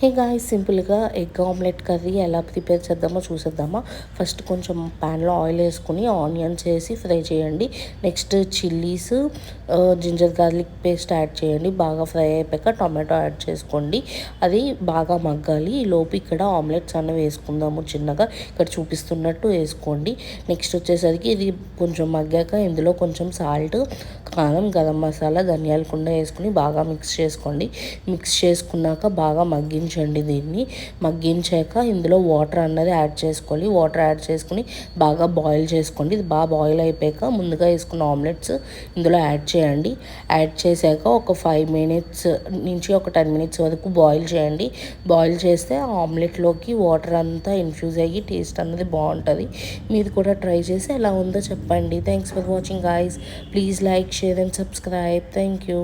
Hey guys, సింపుల్గా egg omelette curry ఎలా prepare చేద్దామో చూసేద్దామా. ఫస్ట్ కొంచెం ప్యాన్లో ఆయిల్ వేసుకుని ఆనియన్స్ వేసి ఫ్రై చేయండి. Next chillies, ginger garlic paste add చేయండి. బాగా ఫ్రై అయిపోయాక టొమాటో యాడ్ చేసుకోండి. అది బాగా మగ్గాలి. ఈ లోపు ఇక్కడ ఆమ్లెట్స్ అన్నవి వేసుకుందాము. చిన్నగా ఇక్కడ చూపిస్తున్నట్టు వేసుకోండి. నెక్స్ట్ వచ్చేసరికి ఇది కొంచెం మగ్గాక ఇందులో కొంచెం సాల్ట్, కారం, గరం మసాలా, ధనియాల కుండ వేసుకుని బాగా మిక్స్ చేసుకోండి. మిక్స్ చేసుకున్నాక బాగా మగ్గించండి. దీన్ని మగ్గించాక ఇందులో వాటర్ అన్నది యాడ్ చేసుకోవాలి. వాటర్ యాడ్ చేసుకుని బాగా బాయిల్ చేసుకోండి. ఇది బాగా బాయిల్ అయిపోయాక ముందుగా వేసుకున్న ఆమ్లెట్స్ ఇందులో యాడ్ చేయండి. యాడ్ చేశాక ఒక 5 మినిట్స్ నుంచి ఒక 10 మినిట్స్ వరకు బాయిల్ చేయండి. బాయిల్ చేస్తే ఆ ఆమ్లెట్లోకి వాటర్ అంతా ఇన్ఫ్యూజ్ అయ్యి టేస్ట్ అన్నది బాగుంటుంది. మీరు కూడా ట్రై చేసి ఎలా ఉందో చెప్పండి. Thanks for watching guys. Please like, share and subscribe. Thank you.